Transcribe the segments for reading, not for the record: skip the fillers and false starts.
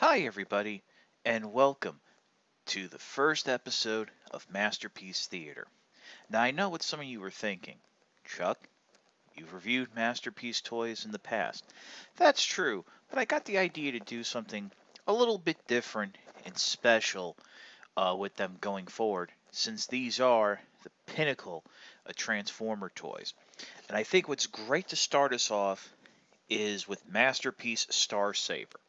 Hi, everybody, and welcome to the first episode of Masterpiece Theater. Now, I know what some of you were thinking. Chuck, you've reviewed Masterpiece toys in the past. That's true, but I got the idea to do something a little bit different and special with them going forward, since these are the pinnacle of Transformer toys. And I think what's great to start us off is with Masterpiece Star Saber.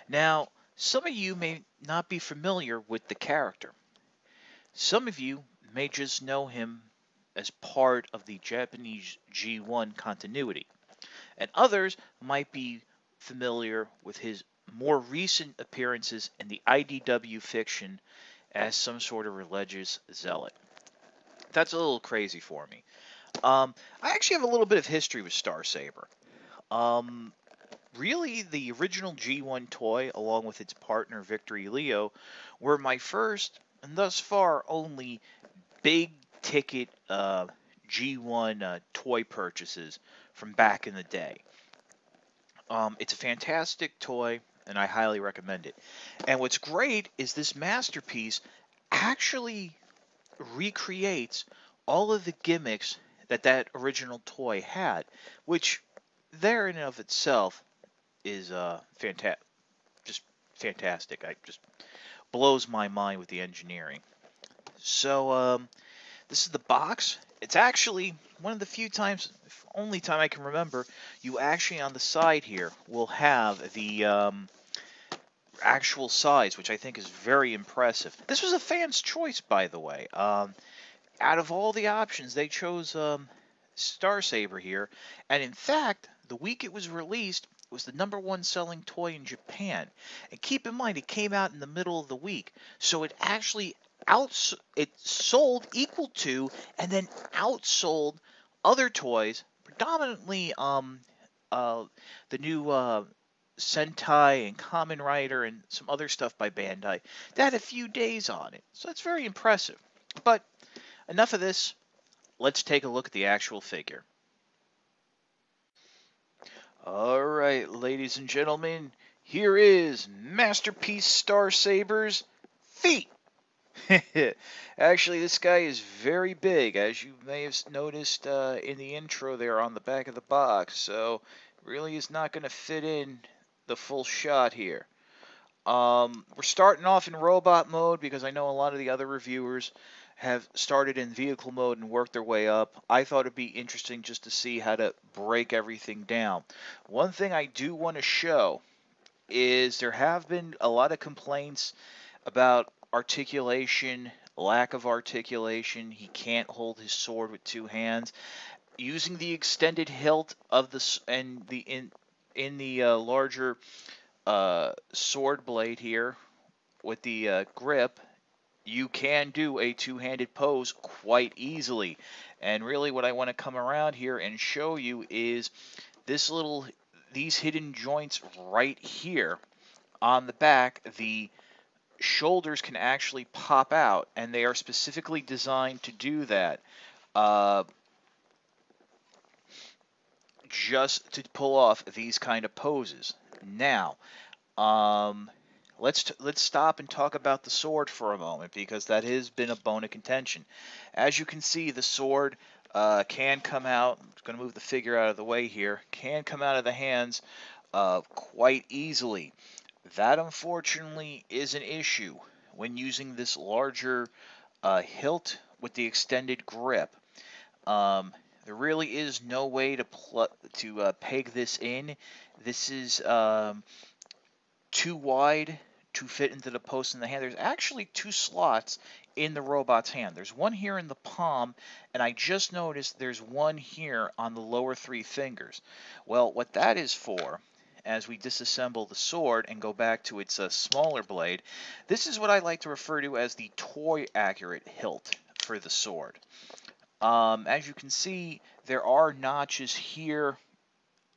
Now, some of you may not be familiar with the character. Some of you may just know him as part of the Japanese G1 continuity, and others might be familiar with his more recent appearances in the IDW fiction as some sort of religious zealot. That's a little crazy for me. I actually have a little bit of history with Star Saber. Um, Really, the original G1 toy, along with its partner Victory Leo, were my first and thus far only big ticket G1 toy purchases from back in the day. It's a fantastic toy, and I highly recommend it. And what's great is this masterpiece actually recreates all of the gimmicks that original toy had, which there in and of itself is just fantastic. I just blows my mind with the engineering. So this is the box. It's actually one of the few times, if only time I can remember, you actually on the side here will have the actual size, which I think is very impressive. This was a fan's choice, by the way. Out of all the options, they chose Star Saber here, and in fact, the week it was released, it was the #1 selling toy in Japan. And keep in mind, it came out in the middle of the week, so it actually it sold equal to and then outsold other toys, predominantly uh, the new Sentai and Kamen Rider and some other stuff by Bandai. That had a few days on it, so it's very impressive. But enough of this. Let's take a look at the actual figure. All right, ladies and gentlemen, here is Masterpiece Star Saber's feet. Actually, this guy is very big, as you may have noticed in the intro there on the back of the box, so really is not going to fit in the full shot here. We're starting off in robot mode because I know a lot of the other reviewers have started in vehicle mode and worked their way up. I thought it'd be interesting just to see how to break everything down. One thing I do want to show is there have been a lot of complaints about articulation, lack of articulation. He can't hold his sword with two hands. Using the extended hilt of the and the in the larger sword blade here with the grip, you can do a two-handed pose quite easily. And really what I want to come around here and show you is these hidden joints right here on the back. The shoulders can actually pop out, and they are specifically designed to do that. Uh, just to pull off these kind of poses. Now, Um, let's stop and talk about the sword for a moment because that has been a bone of contention. As you can see, the sword can come out. I'm going to move the figure out of the way here. Can come out of the hands quite easily. That unfortunately is an issue when using this larger hilt with the extended grip. There really is no way to peg this in. This is too wide to fit into the post in the hand. There's actually two slots in the robot's hand. There's one here in the palm, and I just noticed there's one here on the lower three fingers. Well, what that is for, as we disassemble the sword and go back to its smaller blade, this is what I like to refer to as the toy-accurate hilt for the sword. As you can see, there are notches here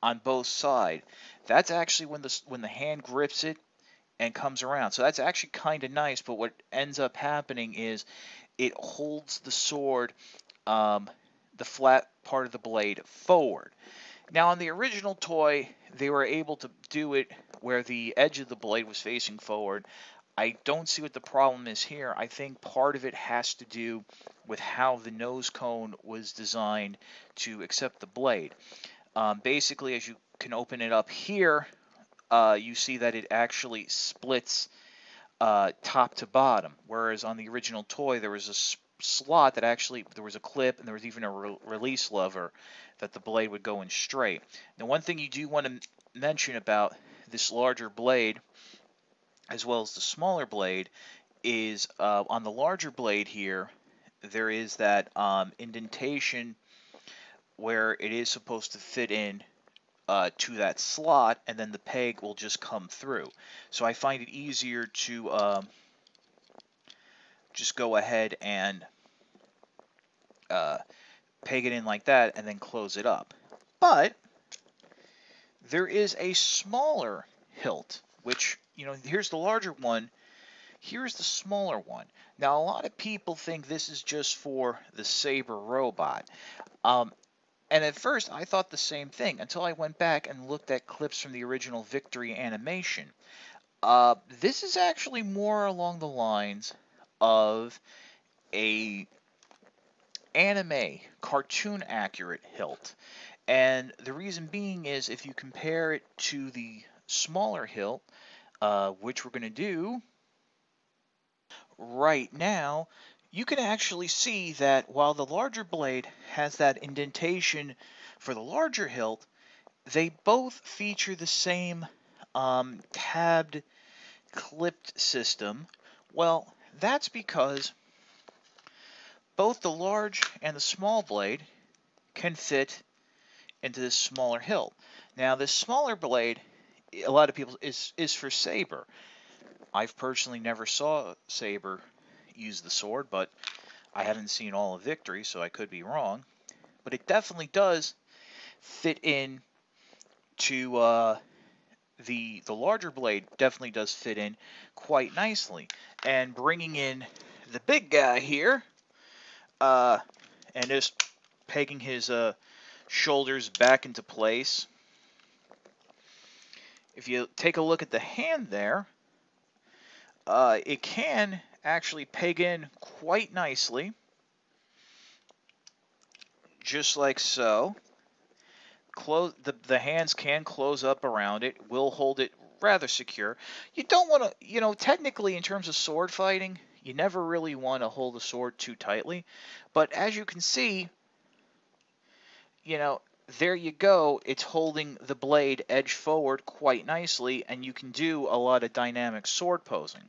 on both sides. That's actually when the hand grips it and comes around. So that's actually kind of nice, but what ends up happening is it holds the sword, the flat part of the blade, forward. Now on the original toy, they were able to do it where the edge of the blade was facing forward. I don't see what the problem is here. I think part of it has to do with how the nose cone was designed to accept the blade. Basically, as you can open it up here, you see that it actually splits top to bottom, whereas on the original toy there was a slot that actually, there was a clip and there was even a release lever that the blade would go in straight. Now, one thing you do want to mention about this larger blade as well as the smaller blade is on the larger blade here, there is that indentation where it is supposed to fit in to that slot, and then the peg will just come through. So I find it easier to just go ahead and peg it in like that and then close it up. But there is a smaller hilt, which, here's the larger one. Here's the smaller one. Now, a lot of people think this is just for the Saber robot. And at first, I thought the same thing until I went back and looked at clips from the original Victory animation. This is actually more along the lines of a anime, cartoon accurate hilt. And the reason being is if you compare it to the smaller hilt, which we're going to do right now, you can actually see that while the larger blade has that indentation for the larger hilt, they both feature the same tabbed clipped system. Well, that's because both the large and the small blade can fit into this smaller hilt. Now, this smaller blade, a lot of people, is for Saber. I've personally never saw Saber use the sword, but I haven't seen all of Victory, so I could be wrong. But it definitely does fit in to the larger blade. Definitely does fit in quite nicely. And bringing in the big guy here, and just pegging his shoulders back into place. If you take a look at the hand there, it can actually peg in quite nicely, just like so. The hands can close up around it, will hold it rather secure. You don't want to, technically in terms of sword fighting, you never really want to hold the sword too tightly. But as you can see, there you go. It's holding the blade edge forward quite nicely, and you can do a lot of dynamic sword posing.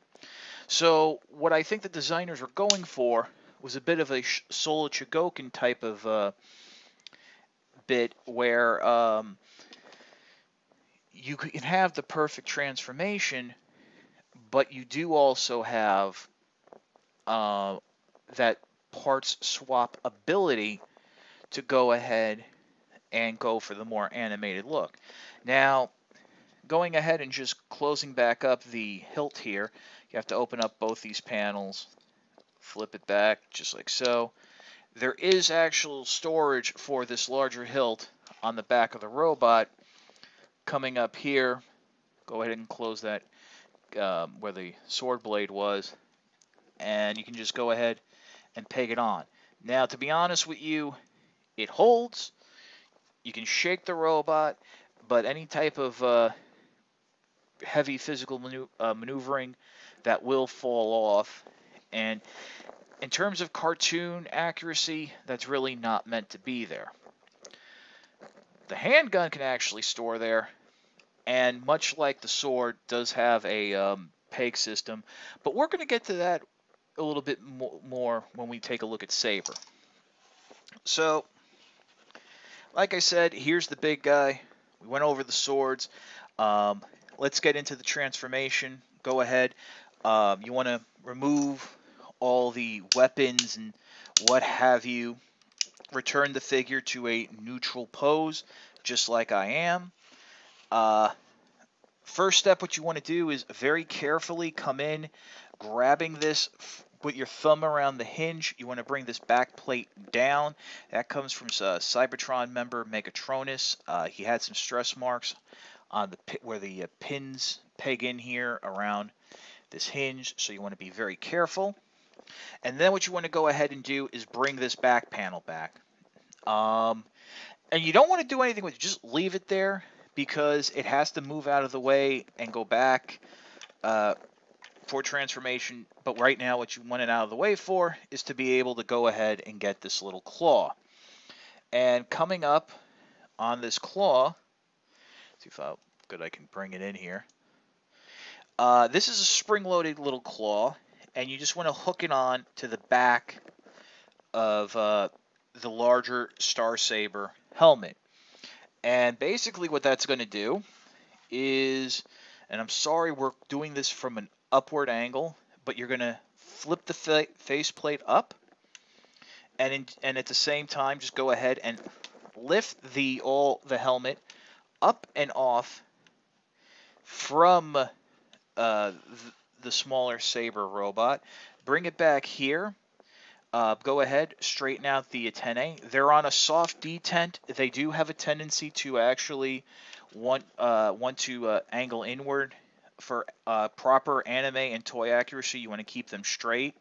So what I think the designers were going for was a bit of a Solo Chogokin type of bit where you can have the perfect transformation, but you do also have that parts swap ability to go ahead and go for the more animated look. Now, going ahead and just closing back up the hilt here, you have to open up both these panels, flip it back just like so. There is actual storage for this larger hilt on the back of the robot. Coming up here, go ahead and close that where the sword blade was, and you can just go ahead and peg it on. Now, to be honest with you, it holds. You can shake the robot, but any type of heavy physical maneuvering, that will fall off. And in terms of cartoon accuracy, that's really not meant to be there. The handgun can actually store there, and much like the sword, does have a peg system. But we're going to get to that a little bit more when we take a look at Saber. So, like I said, here's the big guy. We went over the swords. Let's get into the transformation. Go ahead. You want to remove all the weapons and what have you. Return the figure to a neutral pose, just like I am. First step, what you want to do is very carefully come in, grabbing this with your thumb around the hinge. You want to bring this back plate down. That comes from Cybertron member Megatronus. He had some stress marks on the where the pins peg in here around this hinge, so you want to be very careful. And then what you want to go ahead and do is bring this back panel back. And you don't want to do anything with it, just leave it there because it has to move out of the way and go back for transformation. But right now what you want it out of the way for is to be able to go ahead and get this little claw. And coming up on this claw, see if how good I can bring it in here. This is a spring-loaded little claw, and you just want to hook it on to the back of the larger Star Saber helmet. And basically what that's going to do is, and I'm sorry we're doing this from an upward angle, but you're going to flip the faceplate up, and at the same time just go ahead and lift the helmet up and off from the smaller Saber robot. Bring it back here. Go ahead, straighten out the antennae. They're on a soft detent. They do have a tendency to actually want to angle inward. For proper anime and toy accuracy, you want to keep them straight.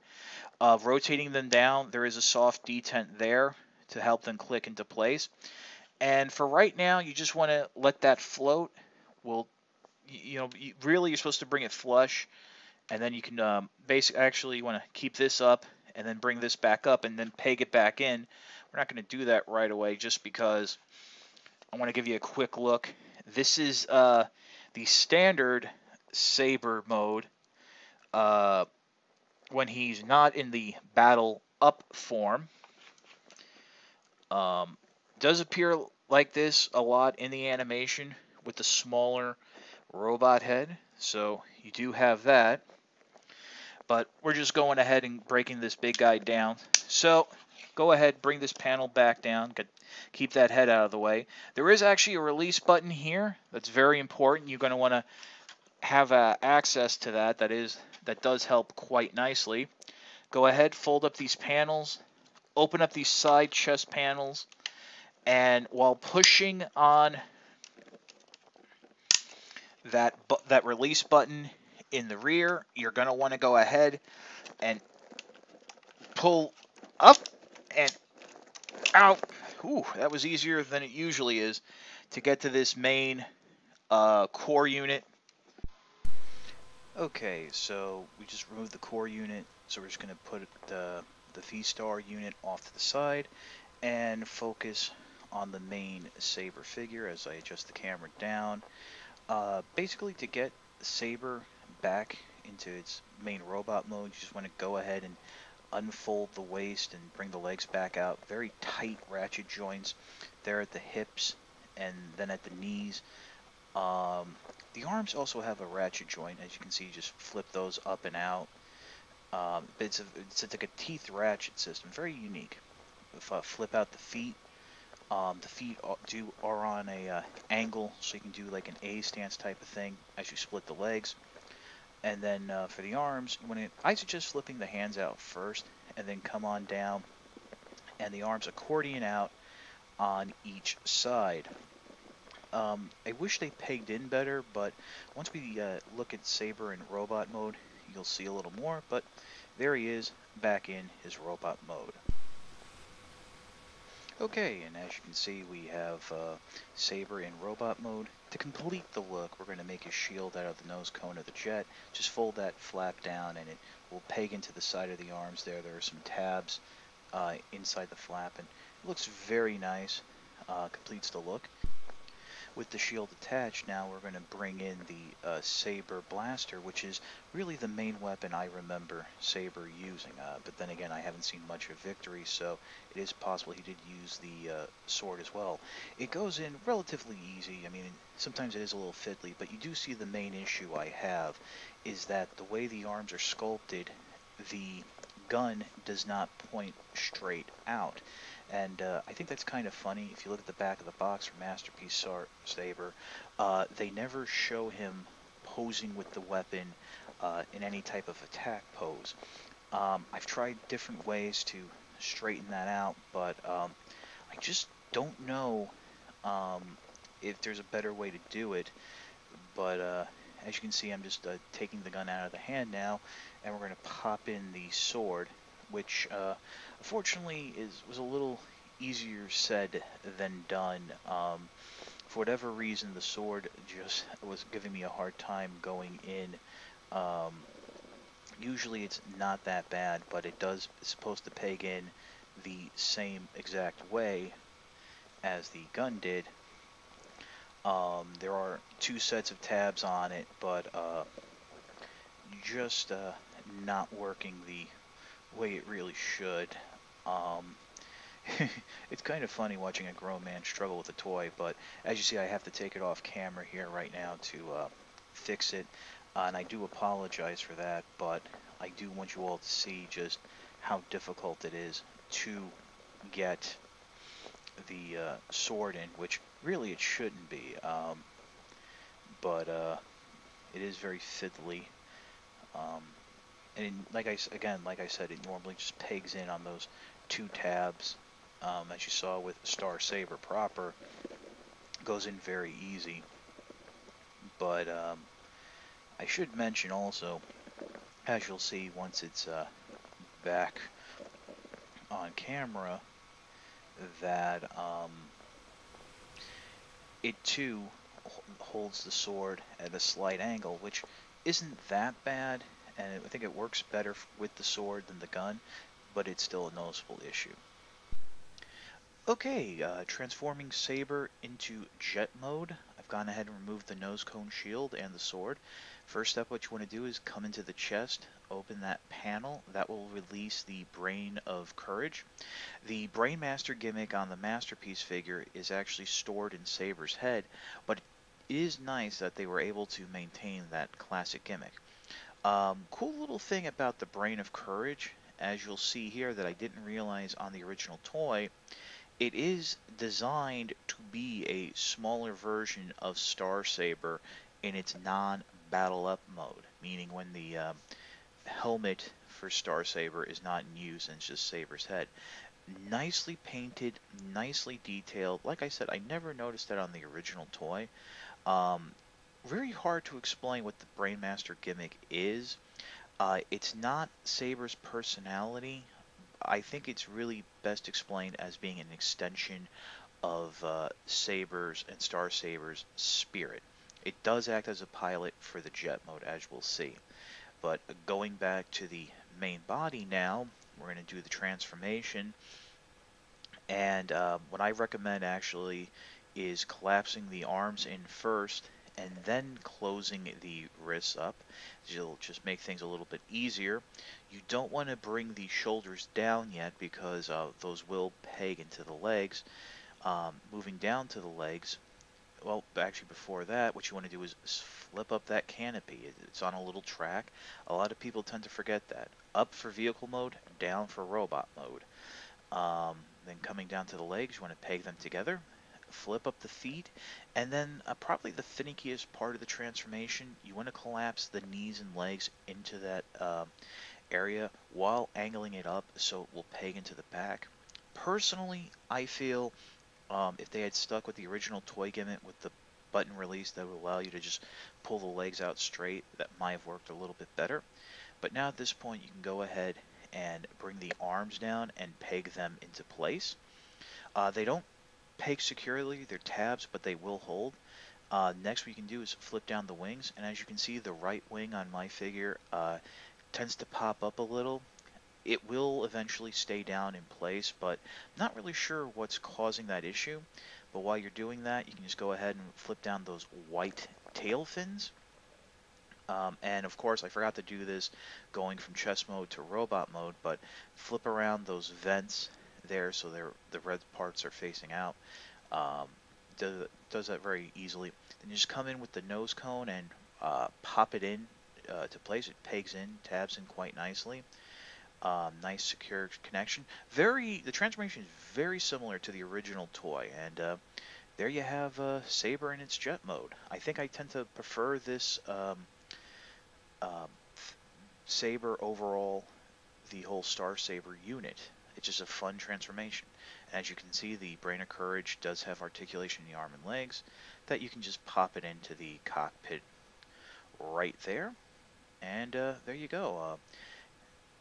Rotating them down, there is a soft detent there to help them click into place. And for right now, you just want to let that float. Really you're supposed to bring it flush, and then you can actually you want to keep this up and then bring this back up and then peg it back in. We're not going to do that right away just because I want to give you a quick look. This is the standard Saber mode when he's not in the battle up form. Does appear like this a lot in the animation with the smaller robot head, so you do have that. But we're just going ahead and breaking this big guy down. So go ahead, bring this panel back down, keep that head out of the way. There is actually a release button here that's very important. You're going to want to have access to that. That does help quite nicely. Go ahead, fold up these panels, open up these side chest panels, and while pushing on that release button in the rear, you're going to want to go ahead and pull up and out. Ooh, that was easier than it usually is to get to this main core unit. Okay, so we just removed the core unit, so we're just going to put the V-Star unit off to the side and focus on the main Saber figure as I adjust the camera down. Basically, to get Saber back into its main robot mode, you just want to go ahead and unfold the waist and bring the legs back out. Very tight ratchet joints there at the hips and then at the knees. The arms also have a ratchet joint, as you can see. Just flip those up and out. It's like a teeth ratchet system, very unique. If I flip out the feet are on a angle, so you can do like an A stance type of thing as you split the legs. And then for the arms, I suggest flipping the hands out first, and then come on down, and the arms accordion out on each side. I wish they pegged in better, but once we look at Saber in robot mode, you'll see a little more. But there he is, back in his robot mode. Okay, and as you can see, we have Saber in robot mode. To complete the look, we're going to make a shield out of the nose cone of the jet. Just fold that flap down, and it will peg into the side of the arms there. There are some tabs inside the flap, and it looks very nice. Completes the look. With the shield attached, now we're going to bring in the Saber blaster, which is really the main weapon I remember Saber using. But then again, I haven't seen much of Victory, so it is possible he did use the sword as well. It goes in relatively easy. I mean, sometimes it is a little fiddly, but you do see the main issue I have is that the way the arms are sculpted, the gun does not point straight out. And I think that's kind of funny. If you look at the back of the box for Masterpiece Saber, they never show him posing with the weapon in any type of attack pose. I've tried different ways to straighten that out, but I just don't know if there's a better way to do it. But as you can see, I'm just taking the gun out of the hand now, and we're going to pop in the sword, which unfortunately was a little easier said than done. For whatever reason, the sword just was giving me a hard time going in. Um, Usually it's not that bad, but it's supposed to peg in the same exact way as the gun did. There are two sets of tabs on it, but just not working the way it really should. Um, it's kind of funny watching a grown man struggle with a toy, but as you see, I have to take it off camera here right now to fix it, and I do apologize for that, but I do want you all to see just how difficult it is to get the sword in, which really it shouldn't be, but it is very fiddly. Um, and like I said, it normally just pegs in on those two tabs, as you saw with Star Saber proper, goes in very easy. But I should mention also, as you'll see once it's back on camera, that it too holds the sword at a slight angle, which isn't that bad, and I think it works better with the sword than the gun, but it's still a noticeable issue. Okay, transforming Saber into jet mode. I've gone ahead and removed the nose cone shield and the sword. First step, what you want to do is come into the chest, open that panel. That will release the Brain of Courage. The Brain Master gimmick on the Masterpiece figure is actually stored in Saber's head, but it is nice that they were able to maintain that classic gimmick. Cool little thing about the Brain of Courage, as you'll see here that I didn't realize on the original toy, it is designed to be a smaller version of Star Saber in its non-battle up mode, meaning when the helmet for Star Saber is not in use and it's just Saber's head. Nicely painted, nicely detailed. Like I said, I never noticed that on the original toy. Um, Very hard to explain what the Brainmaster gimmick is. It's not Saber's personality. I think it's really best explained as being an extension of Saber's and Star Saber's spirit. It does act as a pilot for the jet mode, as we'll see. But going back to the main body now, we're going to do the transformation. And what I recommend actually is collapsing the arms in first and then closing the wrists up. It'll just make things a little bit easier. You don't want to bring the shoulders down yet because those will peg into the legs. Moving down to the legs, well, actually before that, what you want to do is flip up that canopy. It's on a little track. A lot of people tend to forget that. Up for vehicle mode, down for robot mode. Then coming down to the legs, you want to peg them together, flip up the feet, and then probably the finickiest part of the transformation, you want to collapse the knees and legs into that area while angling it up so it will peg into the back. Personally, I feel if they had stuck with the original toy gimmick with the button release that would allow you to just pull the legs out straight, that might have worked a little bit better. But now at this point, you can go ahead and bring the arms down and peg them into place. They don't peg securely, they're tabs, but they will hold. Next what you can do is flip down the wings, and as you can see, the right wing on my figure tends to pop up a little. It will eventually stay down in place, but not really sure what's causing that issue. But while you're doing that, you can just go ahead and flip down those white tail fins. And of course, I forgot to do this going from chest mode to robot mode, but flip around those vents there so the red parts are facing out. Um, does that very easily. Then you just come in with the nose cone and pop it in to place. It pegs in, tabs in quite nicely. Nice secure connection. The transformation is very similar to the original toy, and there you have Saber in its jet mode. I think I tend to prefer this uh, Saber overall, the whole Star Saber unit. It's just a fun transformation. And as you can see, the Brain of Courage does have articulation in the arm and legs that you can just pop it into the cockpit right there. And there you go.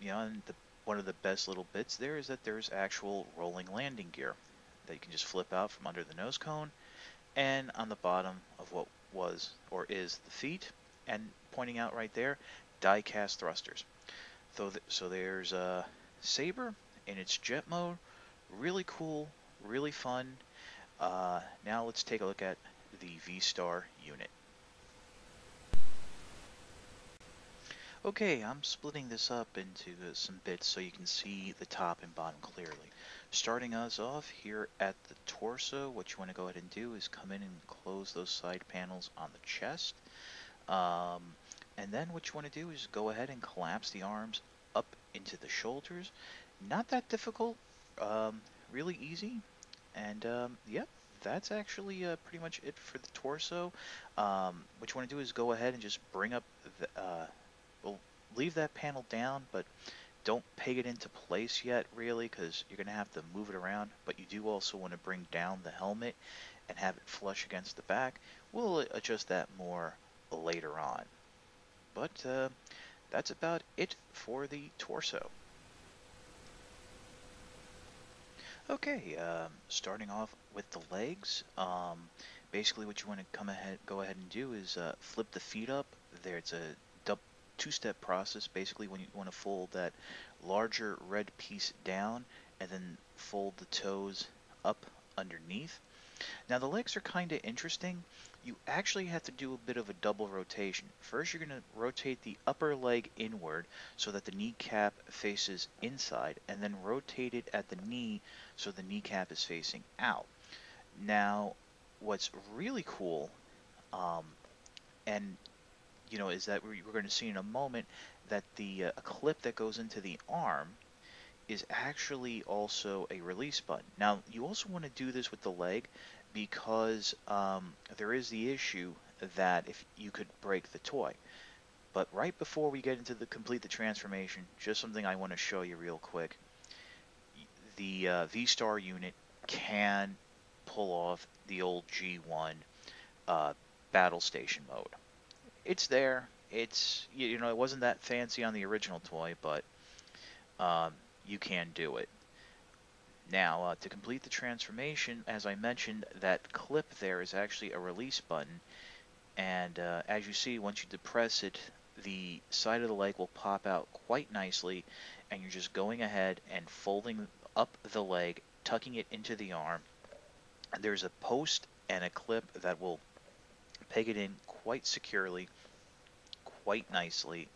And one of the best little bits there is that there's actual rolling landing gear that you can just flip out from under the nose cone, and on the bottom of what was or is the feet, and pointing out right there, die-cast thrusters. So there's Saber in its jet mode, really cool, really fun. Now let's take a look at the V-Star unit. Okay, I'm splitting this up into some bits so you can see the top and bottom clearly. Starting us off here at the torso, what you want to go ahead and do is come in and close those side panels on the chest. And then what you want to do is go ahead and collapse the arms up into the shoulders. Not that difficult, really easy. And yep, that's actually pretty much it for the torso. What you want to do is go ahead and just bring up the, well, leave that panel down, but don't peg it into place yet, really, because you're going to have to move it around. But you do also want to bring down the helmet and have it flush against the back. We'll adjust that more later on. But that's about it for the torso. Okay, starting off with the legs. Basically, what you want to go ahead and do is flip the feet up. There, it's a two-step process. Basically, when you want to fold that larger red piece down, and then fold the toes up underneath. Now, the legs are kind of interesting. You actually have to do a bit of a double rotation. First, you're going to rotate the upper leg inward so that the kneecap faces inside, and then rotate it at the knee so the kneecap is facing out. Now, what's really cool, and is that we're going to see in a moment that the a clip that goes into the arm is actually also a release button. Now, you also want to do this with the leg because there is the issue that if you could break the toy. But right before we get into the complete the transformation, just something I want to show you real quick. The V-Star unit can pull off the old G1 battle station mode. It's there. It's, it wasn't that fancy on the original toy, but you can do it. Now, to complete the transformation, as I mentioned, that clip there is actually a release button. And as you see, once you depress it, the side of the leg will pop out quite nicely. And you're just going ahead and folding up the leg, tucking it into the arm. And there's a post and a clip that will peg it in quite securely, quite nicely.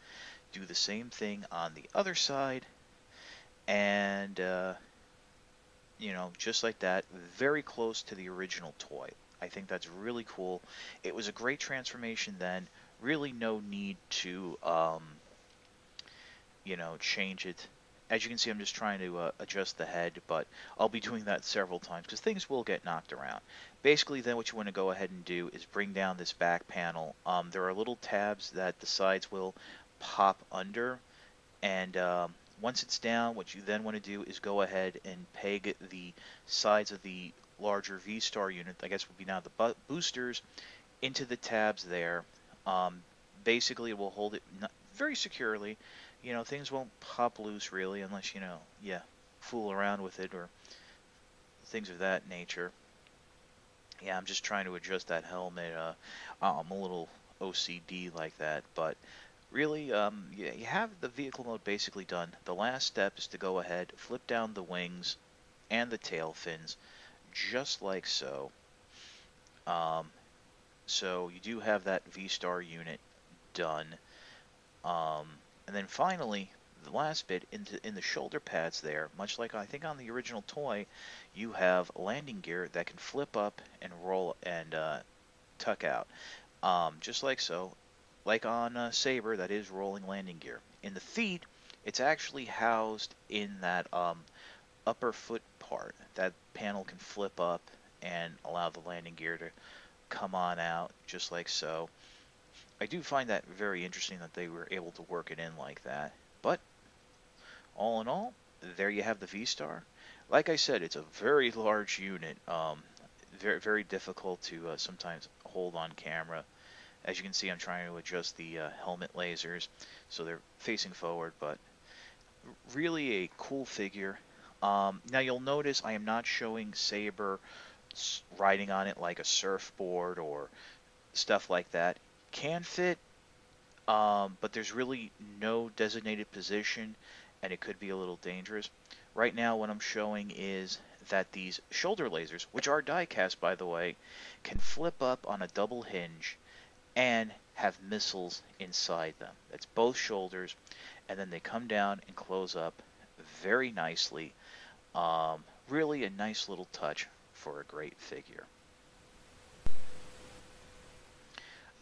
Do the same thing on the other side. And just like that, very close to the original toy. I think that's really cool. It was a great transformation then. Really no need to, change it. As you can see, I'm just trying to adjust the head, but I'll be doing that several times because things will get knocked around. Basically, then what you want to go ahead and do is bring down this back panel. There are little tabs that the sides will pop under, and once it's down, what you then want to do is go ahead and peg the sides of the larger V-Star unit, I guess would be now the boosters, into the tabs there. Basically, it will hold it very securely. Things won't pop loose really unless, fool around with it or things of that nature. Yeah, I'm just trying to adjust that helmet. I'm a little OCD like that, but really, you have the vehicle mode basically done. The last step is to go ahead, flip down the wings and the tail fins, just like so. So you do have that V-Star unit done. And then finally, the last bit in the shoulder pads there, much like I think on the original toy, you have landing gear that can flip up and roll and tuck out, just like so. Like on Saber, that is rolling landing gear. In the feet, it's actually housed in that upper foot part. That panel can flip up and allow the landing gear to come on out, just like so. I do find that very interesting that they were able to work it in like that. But all in all, there you have the V-Star. Like I said, it's a very large unit. Very, very difficult to sometimes hold on camera. As you can see, I'm trying to adjust the helmet lasers so they're facing forward, but really a cool figure. Now you'll notice I am not showing Saber riding on it like a surfboard or stuff like that. Can fit, but there's really no designated position, and it could be a little dangerous. Right now, what I'm showing is that these shoulder lasers, which are die-cast by the way, can flip up on a double hinge and have missiles inside them. That's both shoulders, and then they come down and close up very nicely. Really a nice little touch for a great figure.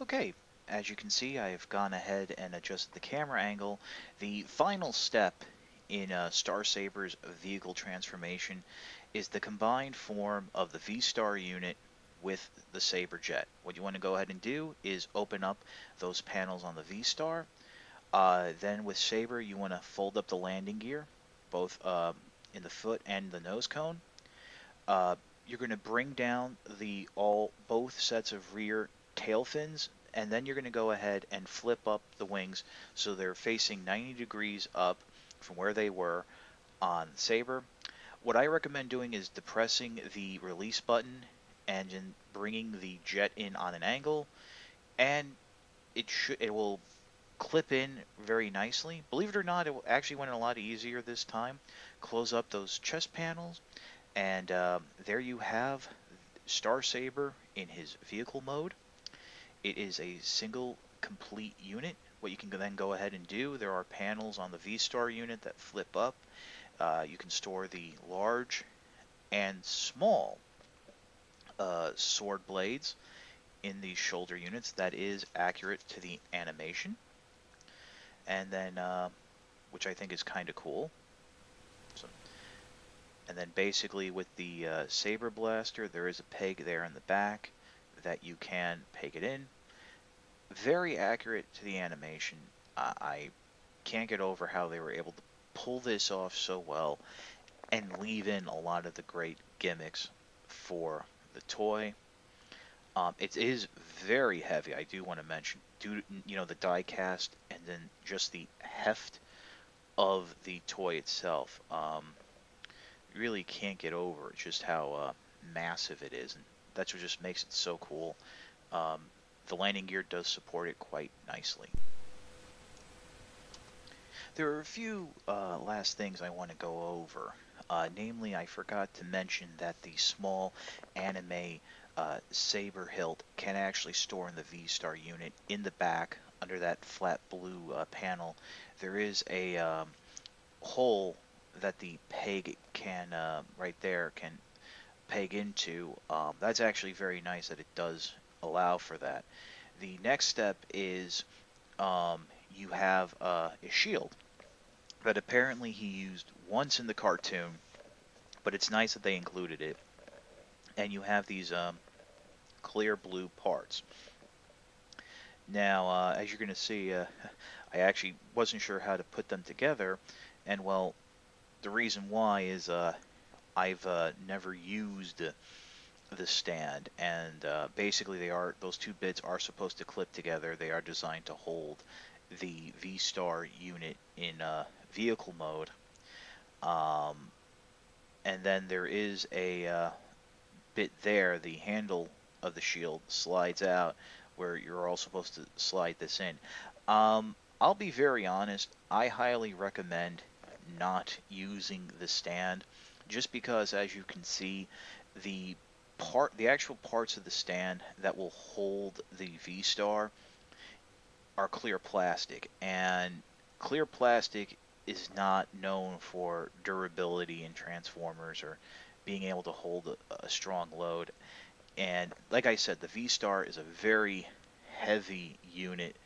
Okay, as you can see, I have gone ahead and adjusted the camera angle. The final step in Star Saber's vehicle transformation is the combined form of the V-Star unit with the Saber jet. What you want to go ahead and do is open up those panels on the V-Star. Then with Saber, you want to fold up the landing gear, both in the foot and the nose cone. You're going to bring down both sets of rear tail fins, and then you're going to go ahead and flip up the wings so they're facing 90 degrees up from where they were on Saber. What I recommend doing is depressing the release button and then bringing the jet in on an angle, and it will clip in very nicely. Believe it or not, it actually went a lot easier this time. Close up those chest panels, and there you have Star Saber in his vehicle mode. It is a single complete unit. What you can then go ahead and do, there are panels on the V-Star unit that flip up. You can store the large and small sword blades in the shoulder units. That is accurate to the animation. And then, which I think is kind of cool. So, and then basically with the Saber Blaster, there is a peg there in the back that you can peg it in. Very accurate to the animation. I can't get over how they were able to pull this off so well and leave in a lot of the great gimmicks for the toy. It is very heavy, I do want to mention, due to, the die cast and then just the heft of the toy itself. Really can't get over just how massive it is, and that's what just makes it so cool. The landing gear does support it quite nicely. There are a few last things I want to go over. Namely, I forgot to mention that the small anime Saber hilt can actually store in the V-Star unit in the back under that flat blue panel. There is a hole that the peg can, right there, can peg into. That's actually very nice that it does allow for that. The next step is you have a shield that apparently he used once in the cartoon, but it's nice that they included it. And you have these clear blue parts. Now, as you're going to see, I actually wasn't sure how to put them together, and well, the reason why is I've never used the stand, and basically those two bits are supposed to clip together. They are designed to hold the V-Star unit in vehicle mode, and then there is a bit there, the handle of the shield slides out where you're all supposed to slide this in. I'll be very honest, I highly recommend not using the stand, just because, as you can see, the actual parts of the stand that will hold the V-Star are clear plastic, and clear plastic is not known for durability in Transformers or being able to hold a strong load. And like I said, the V-Star is a very heavy unit,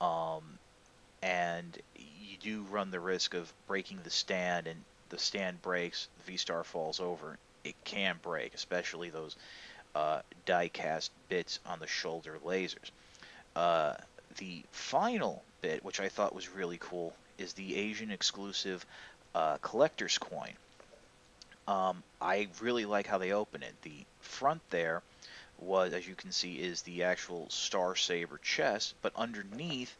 and you do run the risk of breaking the stand, and the stand breaks, the V-Star falls over. It can break, especially those die-cast bits on the shoulder lasers. The final bit, which I thought was really cool, is the Asian exclusive collector's coin. I really like how they open it. The front there was, as you can see, is the actual Star Saber chest, but underneath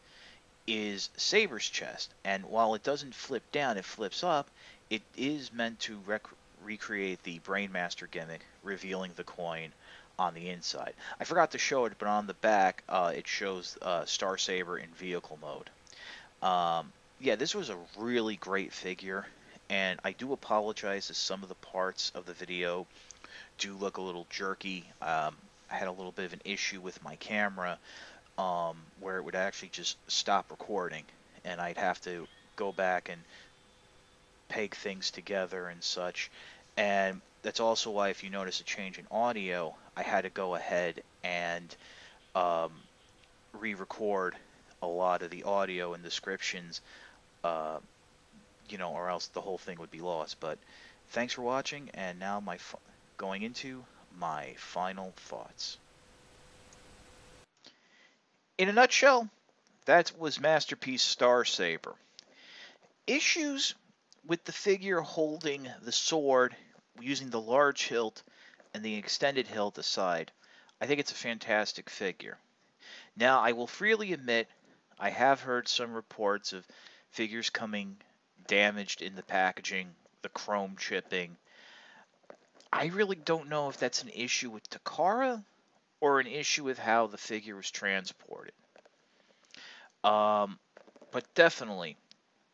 is Saber's chest. And while it doesn't flip down, it flips up. It is meant to recreate the Brainmaster gimmick, revealing the coin on the inside. I forgot to show it, but on the back, it shows Star Saber in vehicle mode. Yeah, this was a really great figure, and I do apologize if some of the parts of the video do look a little jerky. I had a little bit of an issue with my camera where it would actually just stop recording, and I'd have to go back and peg things together and such. And that's also why, if you notice a change in audio, I had to go ahead and um, re-record a lot of the audio and descriptions, uh, or else the whole thing would be lost. But thanks for watching, and now going into my final thoughts. In a nutshell, that was Masterpiece Star Saber. Issues with the figure holding the sword using the large hilt and the extended hilt aside, I think it's a fantastic figure. Now, I will freely admit I have heard some reports of figures coming damaged in the packaging, the chrome chipping. I really don't know if that's an issue with Takara or an issue with how the figure was transported. But definitely,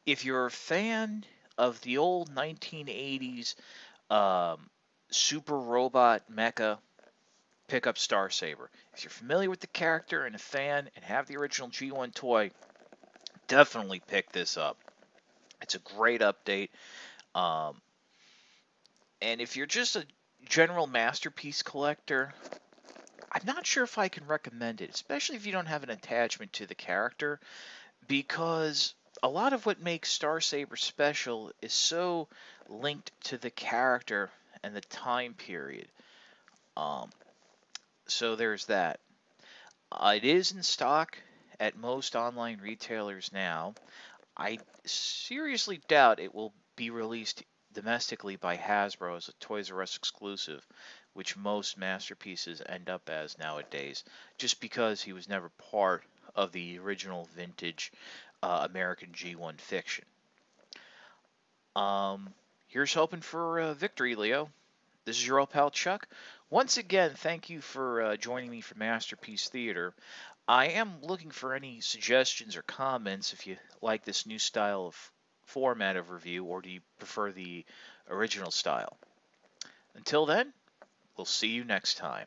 if you're a fan of the old 1980s super robot mecha, pick up Star Saber. If you're familiar with the character and a fan and have the original G1 toy, definitely pick this up. It's a great update. Um, and if you're just a general Masterpiece collector, I'm not sure if I can recommend it, especially if you don't have an attachment to the character, because a lot of what makes Star Saber special is so linked to the character and the time period. So there's that. It is in stock at most online retailers now. I seriously doubt it will be released domestically by Hasbro as a Toys R Us exclusive, which most masterpieces end up as nowadays, just because he was never part of the original vintage American G1 fiction. Here's hoping for victory, Leo. This is your old pal Chuck. Once again, thank you for joining me for Masterpiece Theater. I am looking for any suggestions or comments if you like this new style of format of review, or do you prefer the original style? Until then, we'll see you next time.